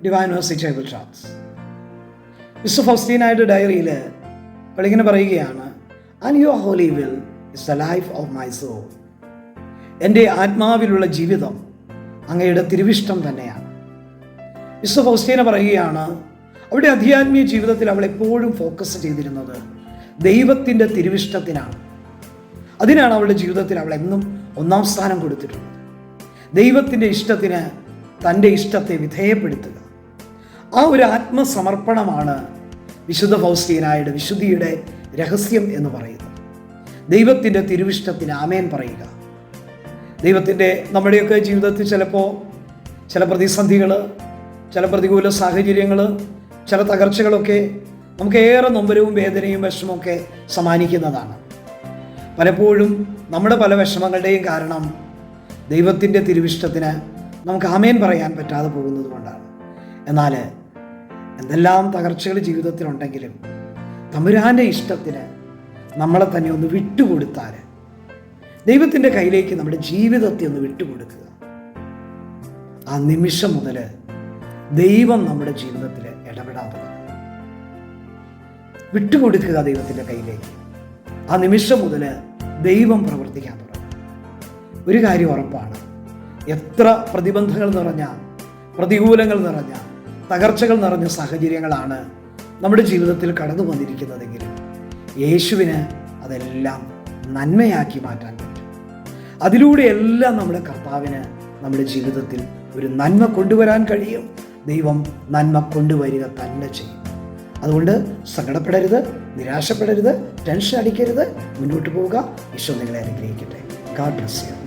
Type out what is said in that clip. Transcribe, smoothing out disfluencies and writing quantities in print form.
Divine Mercy table tax. വിശുദ്ധ ഫൗസ്റ്റീനായുടെ ഡയറിയിൽ ഇങ്ങനെ പറയുകയാണ്, and your holy will is the life of my soul. എൻ്റെ ആത്മാവിലുള്ള ജീവിതം അങ്ങയുടെ തിരുവിഷ്ടം തന്നെയാണ്. വിശുദ്ധ ഫൗസ്റ്റീന പറയുകയാണ്, അവിടെ ആധ്യാത്മിക ജീവിതത്തിൽ അവൾ എപ്പോഴും ഫോക്കസ് ചെയ്തിരുന്നത് ദൈവത്തിൻ്റെ തിരുവിഷ്ടത്തിനാണ്. അതിനാണ് അവളുടെ ജീവിതത്തിൽ അവൾ എന്നും ഒന്നാം സ്ഥാനം കൊടുത്തിട്ടുള്ളത്. ദൈവത്തിൻ്റെ ഇഷ്ടത്തിന് തൻ്റെ ഇഷ്ടത്തെ വിധേയപ്പെടുത്തുക, ആ ഒരു ആത്മസമർപ്പണമാണ് വിശുദ്ധ ഫൗസ്റ്റീനായുടെ വിശുദ്ധിയുടെ രഹസ്യം എന്ന് പറയുന്നത്. ദൈവത്തിൻ്റെ തിരുവിഷ്ടത്തിന് ആമേൻ പറയുക. നമ്മുടെയൊക്കെ ജീവിതത്തിൽ ചിലപ്പോൾ ചില പ്രതിസന്ധികൾ, ചില പ്രതികൂല സാഹചര്യങ്ങൾ, ചില തകർച്ചകളൊക്കെ നമുക്ക് ഏറെ നൊമ്പരവും വേദനയും വിഷമമൊക്കെ സമ്മാനിക്കുന്നതാണ്. പലപ്പോഴും നമ്മുടെ പല വിഷമങ്ങളുടെയും കാരണം ദൈവത്തിൻ്റെ തിരുവിഷ്ടത്തിന് നമുക്ക് ആമേൻ പറയാൻ പറ്റാതെ പോകുന്നത് കൊണ്ടാണ്. എന്നാൽ എന്തെല്ലാം തകർച്ചകൾ ജീവിതത്തിലുണ്ടെങ്കിലും തമ്പുരാൻ്റെ ഇഷ്ടത്തിന് നമ്മളെ തന്നെ ഒന്ന് വിട്ടുകൊടുത്താൽ, ദൈവത്തിൻ്റെ കയ്യിലേക്ക് നമ്മുടെ ജീവിതത്തെ ഒന്ന് വിട്ടുകൊടുക്കുക, ആ നിമിഷം മുതൽ ദൈവം നമ്മുടെ ജീവിതത്തിൽ ഇടപെടാൻ തുടങ്ങും. വിട്ടുകൊടുക്കുക ദൈവത്തിൻ്റെ കയ്യിലേക്ക്, ആ നിമിഷം മുതൽ ദൈവം പ്രവർത്തിക്കാൻ തുടങ്ങും. ഒരു കാര്യം ഉറപ്പാണ്, എത്ര പ്രതിബന്ധങ്ങൾ നിറഞ്ഞ, പ്രതികൂലങ്ങൾ നിറഞ്ഞ, തകർച്ചകൾ നിറഞ്ഞ സാഹചര്യങ്ങളാണ് നമ്മുടെ ജീവിതത്തിൽ കടന്നു വന്നിരിക്കുന്നതെങ്കിലും യേശുവിന് അതെല്ലാം നന്മയാക്കി മാറ്റാൻ പറ്റും. അതിലൂടെയെല്ലാം നമ്മുടെ കർത്താവിന് നമ്മുടെ ജീവിതത്തിൽ ഒരു നന്മ കൊണ്ടുവരാൻ കഴിയും. ദൈവം നന്മ കൊണ്ടുവരിക തന്നെ ചെയ്യും. അതുകൊണ്ട് സങ്കടപ്പെടരുത്, നിരാശപ്പെടരുത്, ടെൻഷൻ അടിക്കരുത്, മുന്നോട്ട് പോവുക. ഈശോ നിങ്ങളെ അനുഗ്രഹിക്കട്ടെ. God bless you.